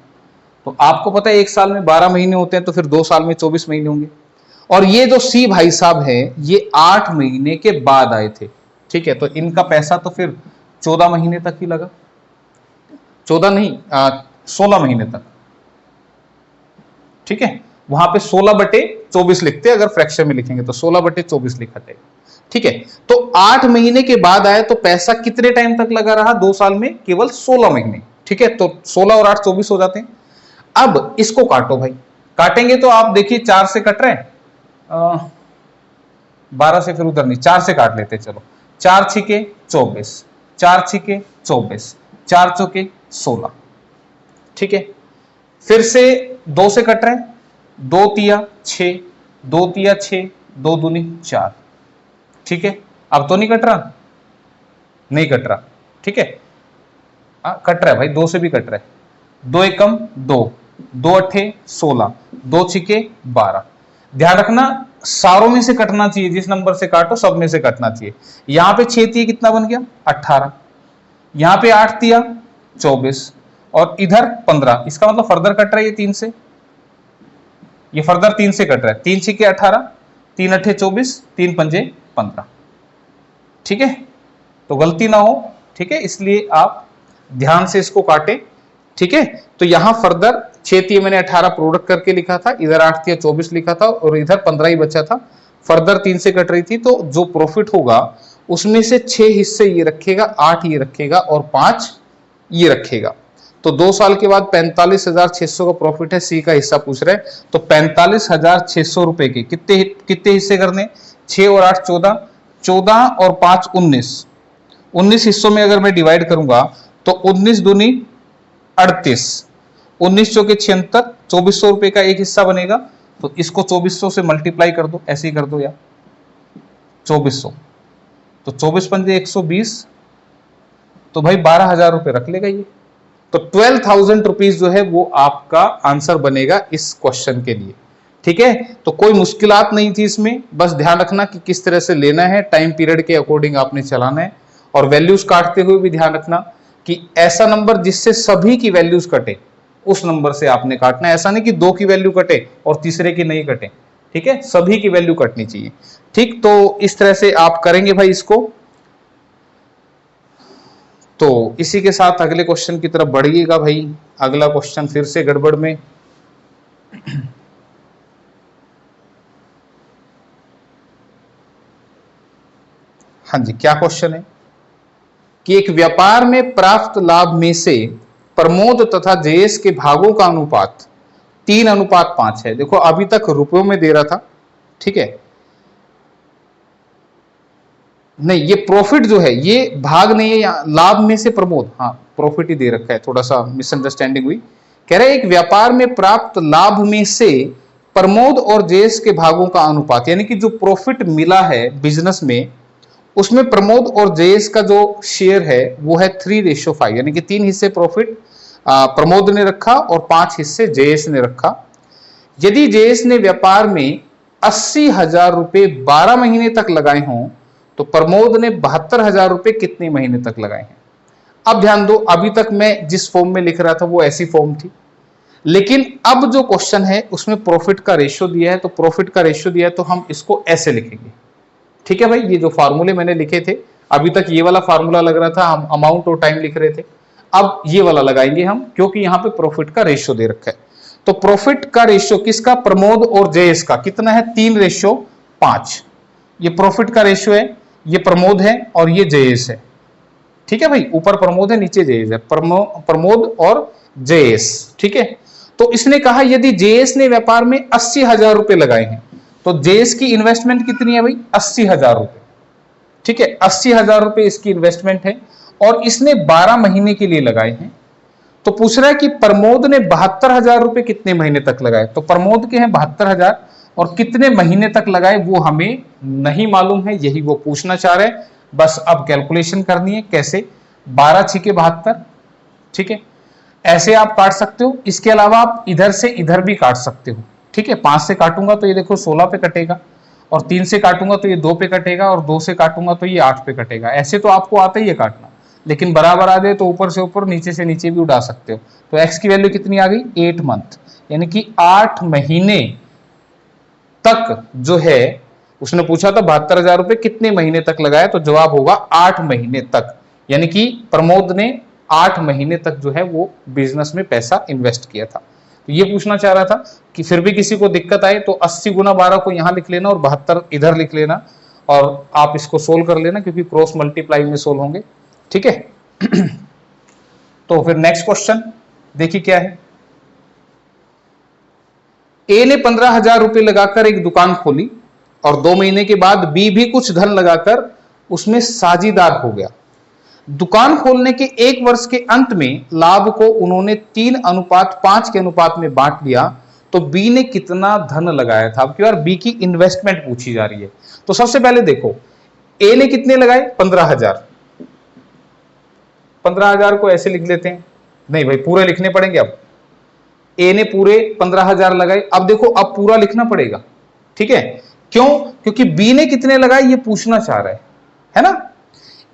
तो आपको पता है 1 साल में 12 महीने होते हैं, तो फिर 2 साल में 24 महीने होंगे। और ये जो सी भाई साहब हैं, ये 8 महीने के बाद आए थे। ठीक है, तो इनका पैसा तो फिर 14 महीने तक ही लगा, 14 नहीं 16 महीने तक। ठीक है, वहां पे 16 बटे 24 लिखते, अगर फ्रैक्शन में लिखेंगे तो 16 बटे 24 लिखा जाएगा। ठीक है, तो 8 महीने के बाद आए, तो पैसा कितने टाइम तक लगा रहा 2 साल में, केवल 16 महीने। ठीक है, तो 16 और 8 24 हो जाते हैं। अब इसको काटो भाई, काटेंगे तो आप देखिए 4 से कट रहे हैं, 12 से फिर उधर नहीं, 4 से काट लेते चलो। 4 छिके 24, 4 छिके 24, 4 चौके 16। ठीक है, फिर से 2 से कट रहे हैं, 2 तिया 6, 2 तिया 6, 2 दूनी 4। ठीक है, अब तो नहीं कट रहा, नहीं कट रहा। ठीक है, कट रहा है भाई, 2 से भी कट रहा है। 2 एकम 2, 2 अट्ठे 16, 2 छिके 12। ध्यान रखना, सारों में से कटना चाहिए, जिस नंबर से काटो सब में से कटना चाहिए। यहां पे 6 तिया कितना बन गया 18, यहां पे 8 तिया 24, और इधर 15। इसका मतलब फर्दर कट रहा है ये 3 से, ये फर्दर 3 से कट रहा है। 3 छिके 18, 3 अट्ठे 24, 3 पंजे 15। ठीक है, तो गलती ना हो। ठीक है, इसलिए आप ध्यान से इसको काटे। ठीक है, तो यहां फर्दर 6 तिया मैंने 18 प्रोडक्ट करके लिखा था, इधर 8 तिया 24 लिखा था, और इधर 15 ही बचा था। फर्दर 3 से कट रही थी, तो जो प्रॉफिट होगा उसमें से 6 हिस्से ये रखेगा, 8 ये रखेगा, और 5 ये रखेगा। तो 2 साल के बाद 45,600 का प्रॉफिट है, सी का हिस्सा पूछ रहे हैं। तो 45,600 रुपए के कितने हिस्से करने, 6 और 8 14, 14 और 5 19, 19 हिस्सों में अगर मैं डिवाइड करूंगा तो 19 दूनी 38, 19 चौके 76, 2400 रुपए का एक हिस्सा बनेगा। तो इसको 2400 से मल्टीप्लाई कर दो, ऐसे ही कर दो यार, 2400, तो 24 पंजे 120, तो भाई 12,000 रुपए रख लेगा ये। तो 12,000 रुपीज जो है वो आपका आंसर बनेगा इस क्वेश्चन के लिए। ठीक है, तो कोई मुश्किलात नहीं थी इसमें, बस ध्यान रखना कि किस तरह से लेना है, टाइम पीरियड के अकॉर्डिंग आपने चलाना है। और वैल्यूज काटते हुए भी ध्यान रखना कि ऐसा नंबर जिससे सभी की वैल्यूज कटे, उस नंबर से आपने काटना है। ऐसा नहीं कि 2 की वैल्यू कटे और तीसरे की नहीं कटे। ठीक है, सभी की वैल्यू कटनी चाहिए। ठीक, तो इस तरह से आप करेंगे भाई इसको। तो इसी के साथ अगले क्वेश्चन की तरफ बढ़िएगा भाई। अगला क्वेश्चन फिर से गड़बड़ में। हाँ जी, क्या क्वेश्चन है कि एक व्यापार में प्राप्त लाभ में से प्रमोद तथा जयेश के भागों का अनुपात 3:5 है। देखो अभी तक रुपयों में दे रहा था, ठीक है, नहीं ये प्रॉफिट जो है ये भाग नहीं है, लाभ में से प्रमोद, हाँ प्रॉफिट ही दे रखा है, थोड़ा सा मिसअंडरस्टैंडिंग हुई। कह रहे एक व्यापार में प्राप्त लाभ में से प्रमोद और जेएस के भागों का अनुपात, यानी कि जो प्रॉफिट मिला है बिजनेस में उसमें प्रमोद और जेएस का जो शेयर है वो है 3:5, यानी कि 3 हिस्से प्रॉफिट प्रमोद ने रखा और 5 हिस्से जेएस ने रखा। यदि जेएस ने व्यापार में 80,000 रुपए 12 महीने तक लगाए हों तो प्रमोद ने 72,000 रुपए कितने महीने तक लगाए हैं। अब ध्यान दो, अभी तक मैं जिस फॉर्म में लिख रहा था वो ऐसी फॉर्म थी, लेकिन अब जो क्वेश्चन है उसमें प्रॉफिट का रेशियो दिया है, तो प्रॉफिट का रेशियो दिया है तो हम इसको ऐसे लिखेंगे। ठीक है भाई, ये जो फार्मूले मैंने लिखे थे, अभी तक ये वाला फार्मूला लग रहा था, हम अमाउंट और टाइम लिख रहे थे, अब ये वाला लगाएंगे हम, क्योंकि यहां पे प्रॉफिट का रेशियो दे रखा है। तो प्रॉफिट का रेशियो किसका, प्रमोद और जेएस का कितना है, 3:5। ये प्रॉफिट का रेशियो है, ये प्रमोद है और ये जेएस है। ठीक है भाई, ऊपर प्रमोद है नीचे जेएस है, प्रमोद और जेएस। ठीक है, तो इसने कहा यदि जेएस ने व्यापार में 80,000 रुपए लगाए हैं तो जेएस की इन्वेस्टमेंट कितनी है भाई, 80,000 रुपए। ठीक है, 80,000 रुपए इसकी इन्वेस्टमेंट है और इसने 12 महीने के लिए लगाए हैं। तो पूछ रहा है कि प्रमोद ने 72,000 रुपए कितने महीने तक लगाए, तो प्रमोद के हैं 72,000 और कितने महीने तक लगाए वो हमें नहीं मालूम है, यही वो पूछना चाह रहे हैं। बस अब कैलकुलेशन करनी है, कैसे, 12 छिके 72। ठीक है, ऐसे आप काट सकते हो, इसके अलावा आप इधर से इधर भी काट सकते हो। ठीक है, 5 से काटूंगा तो ये देखो 16 पे कटेगा, और 3 से काटूंगा तो ये 2 पे कटेगा, और 2 से काटूंगा तो ये 8 पे कटेगा। ऐसे तो आपको आता ही है काटना, लेकिन बराबर आ जाए तो ऊपर से ऊपर नीचे से नीचे भी उड़ा सकते हो। तो एक्स की वैल्यू कितनी आ गई, 8 मंथ, यानी कि 8 महीने तक जो है, उसने पूछा था 72,000 रुपए कितने महीने तक लगाया, तो जवाब होगा 8 महीने तक, यानी कि प्रमोद ने 8 महीने तक जो है वो बिजनेस में पैसा इन्वेस्ट किया था। तो ये पूछना चाह रहा था कि फिर भी किसी को दिक्कत आए तो 80 गुना 12 को यहां लिख लेना और 72 इधर लिख लेना, और आप इसको सोल्व कर लेना क्योंकि क्रॉस मल्टीप्लाई में सोल्व होंगे। ठीक है तो फिर नेक्स्ट क्वेश्चन देखिए क्या है। ए ने 15,000 रुपए लगाकर एक दुकान खोली और 2 महीने के बाद बी भी कुछ धन लगाकर उसमें साझीदार हो गया। दुकान खोलने के 1 वर्ष के अंत में लाभ को उन्होंने 3:5 के अनुपात में बांट लिया, तो बी ने कितना धन लगाया था। अब की बार बी की इन्वेस्टमेंट पूछी जा रही है। तो सबसे पहले देखो, ए ने कितने लगाए, 15,000। 15,000 को ऐसे लिख लेते हैं, नहीं भाई पूरे लिखने पड़ेंगे। अब ए ने पूरे 15,000 लगाए, अब देखो अब पूरा लिखना पड़ेगा। ठीक है, क्यों, क्योंकि बी ने कितने लगाए ये पूछना चाह रहा है ना।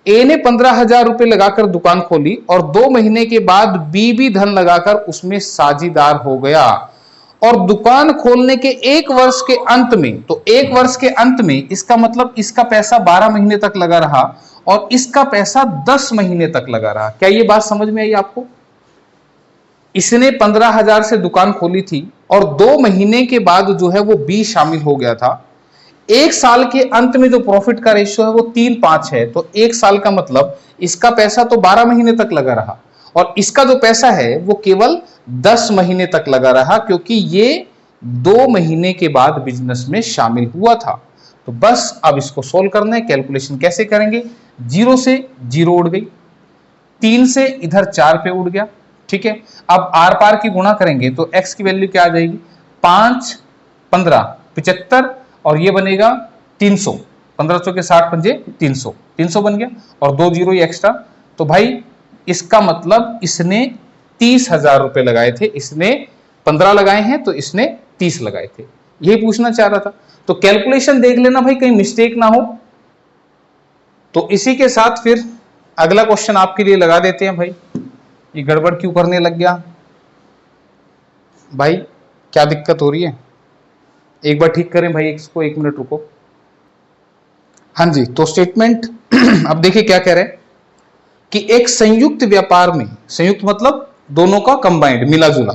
ए ने 15,000 रुपए लगाकर दुकान खोली और 2 महीने के बाद बी भी धन लगाकर उसमें साझीदार हो गया, और दुकान खोलने के 1 वर्ष के अंत में, तो 1 वर्ष के अंत में इसका मतलब इसका पैसा 12 महीने तक लगा रहा और इसका पैसा 10 महीने तक लगा रहा। क्या ये बात समझ में आई आपको। इसने 15,000 से दुकान खोली थी और 2 महीने के बाद जो है वो बी शामिल हो गया था। 1 साल के अंत में जो प्रॉफिट का रेशियो है वो 3:5 है, तो 1 साल का मतलब इसका पैसा तो 12 महीने तक लगा रहा और इसका जो पैसा है वो केवल 10 महीने तक लगा रहा, क्योंकि ये 2 महीने के बाद बिजनेस में शामिल हुआ था। तो बस अब इसको सोल्व करना है। कैलकुलेशन कैसे करेंगे, 0 से 0 उड़ गई, 3 से इधर 4 पे उड़ गया। ठीक है, अब आर पार की गुणा करेंगे तो x की वैल्यू क्या आ जाएगी, 5 15 75, और ये बनेगा 300, 1500 के 60 पंजे 300, 300 बन गया और 2 जीरो एक्स्ट्रा। तो भाई इसका मतलब इसने 30,000 रुपए लगाए थे, इसने 15 लगाए हैं तो इसने 30 लगाए थे, यही पूछना चाह रहा था। तो कैलकुलेशन देख लेना भाई, कहीं मिस्टेक ना हो। तो इसी के साथ फिर अगला क्वेश्चन आपके लिए लगा देते हैं। भाई ये गड़बड़ क्यों करने लग गया भाई, क्या दिक्कत हो रही है, एक बार ठीक करें भाई इसको, 1 मिनट रुको। हाँ जी, तो स्टेटमेंट अब देखिए क्या कह रहे हैं कि एक संयुक्त व्यापार में, संयुक्त मतलब दोनों का कंबाइंड मिला जुला,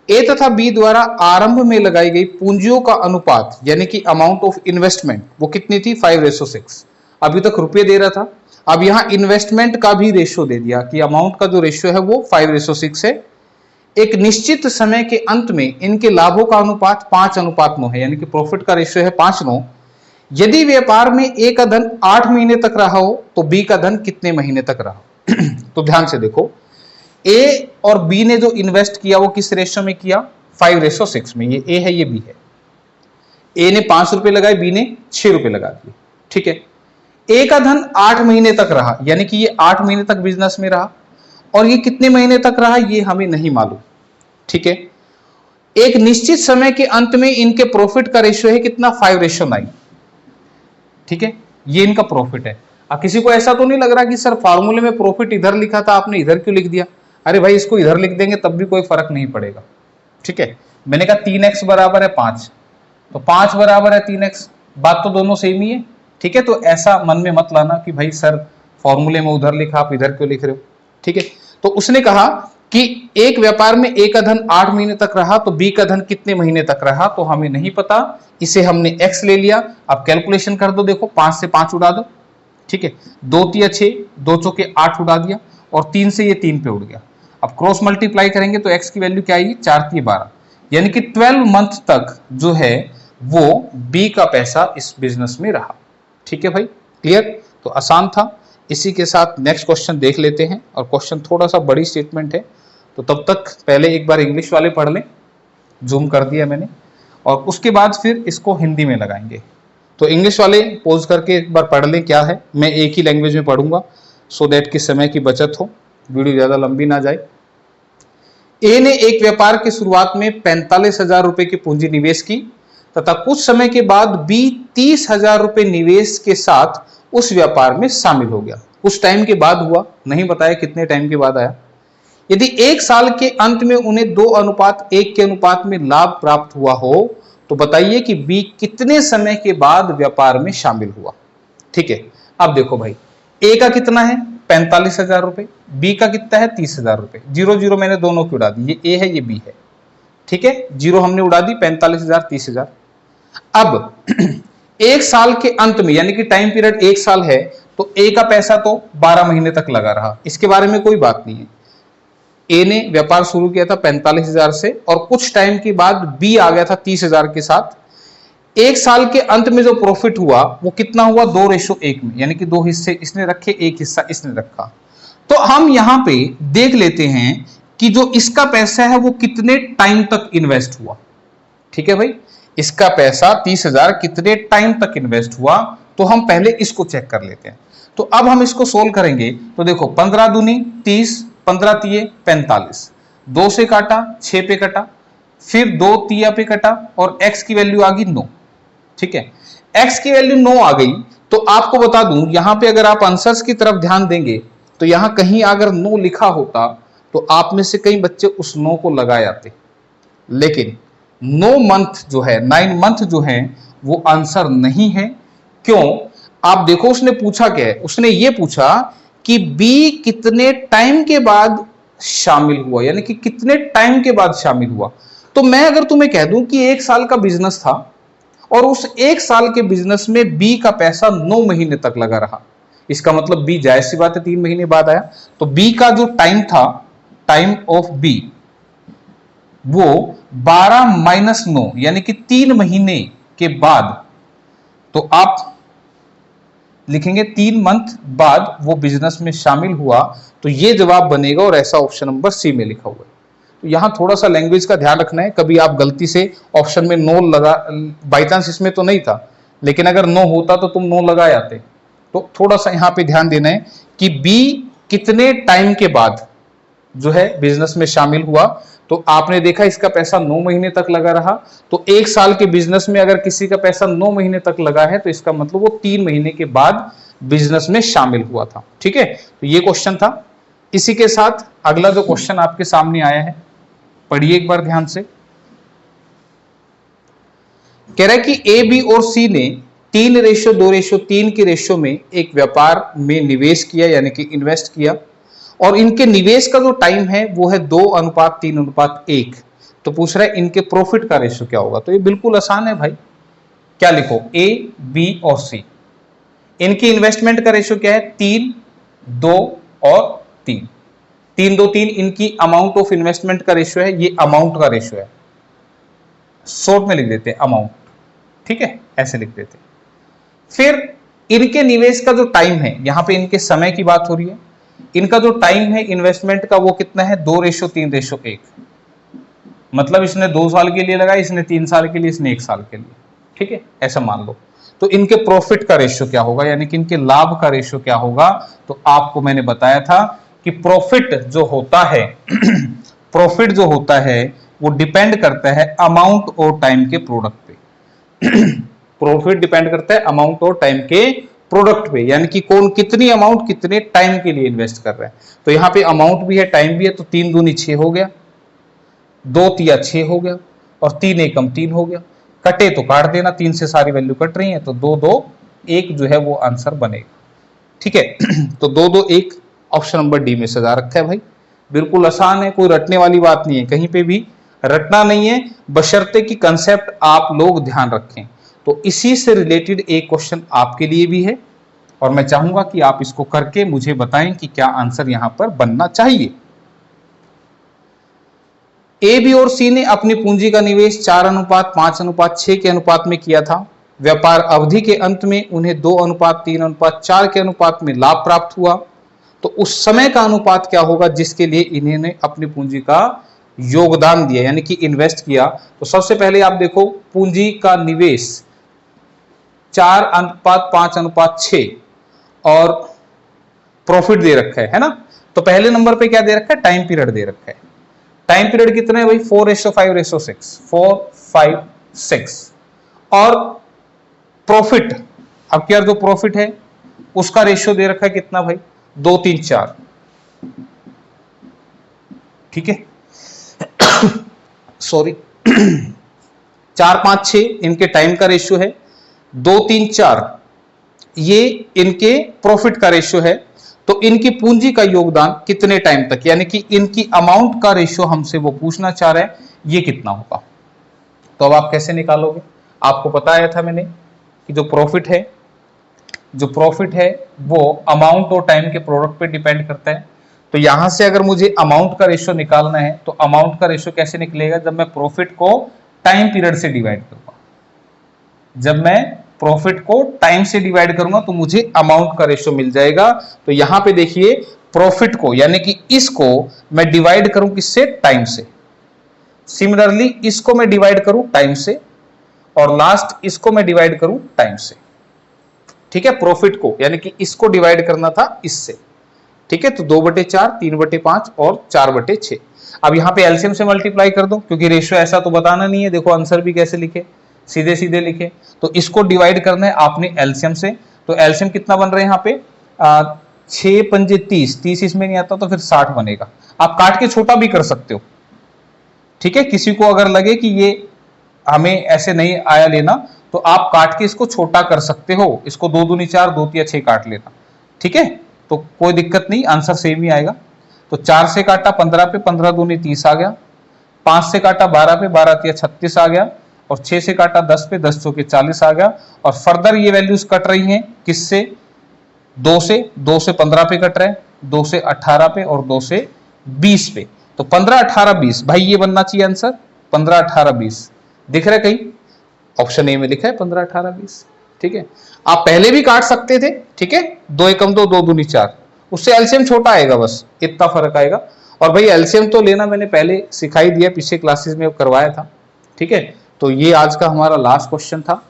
ए तथा बी द्वारा आरंभ में लगाई गई पूंजियों का अनुपात यानी कि अमाउंट ऑफ इन्वेस्टमेंट वो कितनी थी, 5:6। अभी तक रुपये दे रहा था, अब यहां इन्वेस्टमेंट का भी रेशियो दे दिया कि अमाउंट का जो रेशियो है वो 5:6 है। एक निश्चित समय के अंत में इनके लाभों का अनुपात 5:9 है, यानी कि प्रॉफिट का रेशियो है 5:9। यदि व्यापार में ए का धन 8 महीने तक रहा हो तो बी का धन कितने महीने तक रहा? तो ध्यान से देखो, ए और बी ने जो इन्वेस्ट किया वो किस रेशियो में किया? 5:6 में। ये ए है, ये बी है। ए ने 5 रुपए लगाए, बी ने 6 रुपए लगा दिए, ठीक है। ए का धन 8 महीने तक रहा, यानी कि ये 8 महीने तक बिजनेस में रहा, और ये कितने महीने तक रहा ये हमें नहीं मालूम, ठीक है। एक निश्चित समय के अंत में इनके प्रॉफिट का रेशियो है कितना? 5:9, ठीक है। ये इनका प्रॉफिट है। अब किसी को ऐसा तो नहीं लग रहा कि सर फार्मूले में प्रॉफिट इधर लिखा था, आपने इधर क्यों लिख दिया? अरे भाई, इसको इधर लिख देंगे तब भी कोई फर्क नहीं पड़ेगा, ठीक है। मैंने कहा 3x बराबर है 5, तो 5 बराबर है 3x, बात तो दोनों सेम ही है, ठीक है। तो ऐसा मन में मत लाना कि भाई सर फॉर्मूले में उधर लिखा, आप इधर क्यों लिख रहे हो, ठीक है। तो उसने कहा कि एक व्यापार में ए का धन 8 महीने तक रहा तो बी का धन कितने महीने तक रहा, तो हमें नहीं पता, इसे हमने x ले लिया। अब कैलकुलेशन कर दो, देखो 5 से 5 उड़ा दो, ठीक है। 2 तिया 6, 2 चौके 8 उड़ा दिया, और 3 से ये 3 पे उड़ गया। अब क्रॉस मल्टीप्लाई करेंगे तो x की वैल्यू क्या आएगी? 4 तिया 12, यानी कि 12 मंथ तक जो है वो बी का पैसा इस बिजनेस में रहा, ठीक है भाई, क्लियर? तो आसान था। इसी के साथ नेक्स्ट क्वेश्चन देख लेते हैं, और क्वेश्चन थोड़ा सा बड़ी स्टेटमेंट है, तो तब तक पहले एक बार इंग्लिश वाले पढ़ लें, जूम कर दिया मैंने, और उसके बाद फिर इसको हिंदी में लगाएंगे। तो इंग्लिश वाले पॉज करके एक बार पढ़ लें क्या है, मैं एक ही लैंग्वेज में पढ़ूंगा सो दैट कि समय की बचत हो, वीडियो ज़्यादा लंबी ना जाए। ए ने एक व्यापार की शुरुआत में 45,000 रुपए की पूंजी निवेश की तथा कुछ समय के बाद बी 30,000 रुपए निवेश के साथ उस व्यापार में शामिल हो गया। उस टाइम के बाद हुआ, नहीं बताया कितने टाइम के बाद आया। यदि 1 साल के अंत में उन्हें 2:1 के अनुपात में लाभ प्राप्त हुआ हो तो बताइए कि बी कितने समय के बाद व्यापार में शामिल हुआ, ठीक है। अब देखो भाई, ए का कितना है? 45,000 रुपए, बी का कितना है? 30,000 रुपए। 0 मैंने दोनों की उड़ा दी, ये ए है ये बी है, ठीक है। 0 हमने उड़ा दी, 45,000 30,000। अब 1 साल के अंत में, यानी कि टाइम पीरियड 1 साल है, तो ए का पैसा तो 12 महीने तक लगा रहा, इसके बारे में कोई बात नहीं है। ए ने व्यापार शुरू किया था 45,000 से, और कुछ टाइम के बाद बी आ गया था 30,000 के साथ। 1 साल के अंत में जो प्रॉफिट हुआ वो कितना हुआ? 2:1 में, यानी कि 2 हिस्से इसने रखे, 1 हिस्सा इसने रखा। तो हम यहां पे देख लेते हैं कि जो इसका पैसा है वो कितने टाइम तक इन्वेस्ट हुआ, ठीक है भाई। इसका पैसा 30,000 कितने टाइम तक इन्वेस्ट हुआ, तो हम पहले इसको चेक कर लेते हैं। तो अब हम इसको सोल्व करेंगे, तो देखो 15 दूनी 30, 15 तिये 45, 2 से काटा 6 पे कटा, फिर 2 तिया पे कटा, और x की वैल्यू आ गई 9, ठीक है। x की वैल्यू 9 आ गई, तो आपको बता दूं यहां पे अगर आप आंसर्स की तरफ ध्यान देंगे तो यहां कहीं अगर 9 लिखा होता तो आप में से कई बच्चे उस 9 को लगा आते, लेकिन 9 मंथ जो है, 9 मंथ जो है वो आंसर नहीं है। क्यों? आप देखो उसने पूछा क्या है, उसने ये पूछा कि बी कितने टाइम के बाद शामिल हुआ, यानी कि कितने टाइम के बाद शामिल हुआ। तो मैं अगर तुम्हें कह दूं कि 1 साल का बिजनेस था और उस 1 साल के बिजनेस में बी का पैसा 9 महीने तक लगा रहा, इसका मतलब बी जाहिर सी बात है 3 महीने बाद आया, तो बी का जो टाइम था, टाइम ऑफ बी, वो 12-9 यानी कि 3 महीने के बाद, तो आप लिखेंगे 3 मंथ बाद वो बिजनेस में शामिल हुआ, तो ये जवाब बनेगा, और ऐसा ऑप्शन नंबर सी में लिखा हुआ है। तो यहां थोड़ा सा लैंग्वेज का ध्यान रखना है, कभी आप गलती से ऑप्शन में नो लगा, बाई चांस इसमें तो नहीं था, लेकिन अगर नो होता तो तुम नो लगा आते। तो थोड़ा सा यहां पे ध्यान देना है कि बी कितने टाइम के बाद जो है बिजनेस में शामिल हुआ। तो आपने देखा इसका पैसा 9 महीने तक लगा रहा, तो 1 साल के बिजनेस में अगर किसी का पैसा 9 महीने तक लगा है तो इसका मतलब वो 3 महीने के बाद बिजनेस में शामिल हुआ था, ठीक है। तो ये क्वेश्चन था। इसी के साथ अगला जो क्वेश्चन आपके सामने आया है, पढ़िए एक बार ध्यान से। कह रहा है कि ए, बी और सी ने 3:2:3 के रेशियो में एक व्यापार में निवेश किया, यानी कि इन्वेस्ट किया, और इनके निवेश का जो टाइम है वो है 2:3:1। तो पूछ रहा है इनके प्रॉफिट का रेशियो क्या होगा। तो ये बिल्कुल आसान है भाई, क्या लिखो, ए, बी और सी, इनकी इन्वेस्टमेंट का रेशियो क्या है? 3, 2 और 3, 3 2 3 इनकी अमाउंट ऑफ इन्वेस्टमेंट का रेशियो है, ये अमाउंट का रेशियो है, शॉर्ट में लिख देते हैं अमाउंट, ठीक है, ऐसे लिख देते हैं। फिर इनके निवेश का जो टाइम है, यहां पे इनके समय की बात हो रही है, इनका जो टाइम है इन्वेस्टमेंट का वो कितना है, 2:3:1, मतलब इसने 2 साल के लिए लगाया, इसने 3 साल के लिए, इसने 1 साल के लिए, ठीक है, ऐसा मान लो। तो इनके प्रॉफिट का रेशियो क्या होगा, यानी कि इनके लाभ का रेशियो क्या होगा, तो आपको मैंने बताया था कि प्रॉफिट जो होता है प्रॉफिट जो होता है वो डिपेंड करता है अमाउंट और टाइम के प्रोडक्ट पे प्रॉफिट डिपेंड करता है अमाउंट और टाइम के प्रोडक्ट पे, यानी कि कौन कितनी अमाउंट कितने टाइम के लिए इन्वेस्ट कर रहा है। तो यहां पे अमाउंट भी है, टाइम भी है, तो 3 दूनी 6 हो गया, 2 तिया 6 हो गया, और 3 एकम 3 हो गया, कटे तो काट देना, 3 से सारी वैल्यू कट रही है, तो 2 2 1 जो है वो आंसर बनेगा, ठीक है। तो 2 2 1 ऑप्शन नंबर डी में सजा रखा है भाई, बिल्कुल आसान है, कोई रटने वाली बात नहीं है, कहीं पे भी रटना नहीं है, बशर्ते कि कंसेप्ट आप लोग ध्यान रखें। तो इसी से रिलेटेड एक क्वेश्चन आपके लिए भी है, और मैं चाहूंगा कि आप इसको करके मुझे बताएं कि क्या आंसर यहां पर बनना चाहिए। ए, बी और सी ने अपनी पूंजी का निवेश 4:5:6 के अनुपात में किया था। व्यापार अवधि के अंत में उन्हें 2:3:4 के अनुपात में लाभ प्राप्त हुआ। तो उस समय का अनुपात क्या होगा जिसके लिए इन्होंने अपनी पूंजी का योगदान दिया, यानी कि इन्वेस्ट किया। तो सबसे पहले आप देखो, पूंजी का निवेश 4:5:6 और प्रॉफिट दे रखा है ना। तो पहले नंबर पे क्या दे रखा है, टाइम पीरियड दे रखा है। टाइम पीरियड कितना है भाई, 4:5:6, 4:5:6। और प्रॉफिट, अब क्या जो प्रॉफिट है उसका रेशियो दे रखा है कितना भाई, 2:3:4, ठीक है सॉरी 4:5:6 इनके टाइम का रेशियो है, 2:3:4 ये इनके प्रॉफिट का रेशियो है। तो इनकी पूंजी का योगदान कितने टाइम तक, यानी कि इनकी अमाउंट का रेशियो हमसे वो पूछना चाह रहे हैं, ये कितना होगा। तो अब आप कैसे निकालोगे, आपको बताया था मैंने कि जो प्रॉफिट है वो अमाउंट और टाइम के प्रोडक्ट पे डिपेंड करता है। तो यहां से अगर मुझे अमाउंट का रेशियो निकालना है तो अमाउंट का रेशियो कैसे निकलेगा, जब मैं प्रॉफिट को टाइम पीरियड से डिवाइड करूंगा। जब मैं प्रॉफिट को टाइम से डिवाइड करूंगा तो मुझे अमाउंट का रेशियो मिल जाएगा। तो यहां पे देखिए, प्रॉफिट को यानी कि इसको मैं डिवाइड करूं किससे, टाइम से। सिमिलरली इसको मैं डिवाइड करूं टाइम से, और लास्ट इसको मैं डिवाइड करूं टाइम से, ठीक है। प्रॉफिट को यानी कि इसको डिवाइड करना था इससे, ठीक है। तो 2/4, 3/5 और 4/6। अब यहां पे एलसीएम से मल्टीप्लाई कर दो, क्योंकि रेशियो ऐसा तो बताना नहीं है। देखो आंसर भी कैसे लिखे, सीधे सीधे लिखे। तो इसको डिवाइड करना है आपने एलसीएम से। तो एलसीएम कितना बन रहा है यहाँ पे, 6 पंजे 30, 30 इसमें नहीं आता तो फिर 60 बनेगा। आप काट के छोटा भी कर सकते हो, ठीक है। किसी को अगर लगे कि ये हमें ऐसे नहीं आया लेना, तो आप काट के इसको छोटा कर सकते हो। इसको 2 दूनी 4, 2 तिया 6 काट लेना, ठीक है। तो कोई दिक्कत नहीं, आंसर सेम ही आएगा। तो 4 से काटा 15 पे, 15 दूनी 30 आ गया। 5 से काटा 12 पे, 12 तिया 36 आ गया। और 6 से काटा 10 पे, 10 चौके 40 आ गया। और फर्दर ये वैल्यूज कट रही हैं किससे, 2 से 15 पे कट रहे हैं, 2 से 18 पे और 2 से 20 पे। तो 15, 18, 20 भाई ये बनना चाहिए आंसर, 15, 18, 20 दिख रहा है कहीं, ऑप्शन ए में लिखा है 15, 18, 20, ठीक है। आप पहले भी काट सकते थे, ठीक है। 2 एकम 2, 2 दूनी 4, उससे एलसीएम छोटा आएगा, बस इतना फर्क आएगा। और भाई एलसीएम तो लेना मैंने पहले सिखाई दिया, पिछले क्लासेस में करवाया था, ठीक है। तो ये आज का हमारा लास्ट क्वेश्चन था।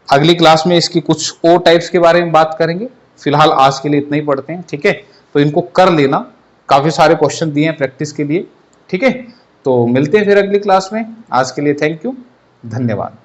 अगली क्लास में इसकी कुछ और टाइप्स के बारे में बात करेंगे। फिलहाल आज के लिए इतना ही पढ़ते हैं, ठीक है। तो इनको कर लेना, काफी सारे क्वेश्चन दिए हैं प्रैक्टिस के लिए, ठीक है। तो मिलते हैं फिर अगली क्लास में। आज के लिए थैंक यू, धन्यवाद।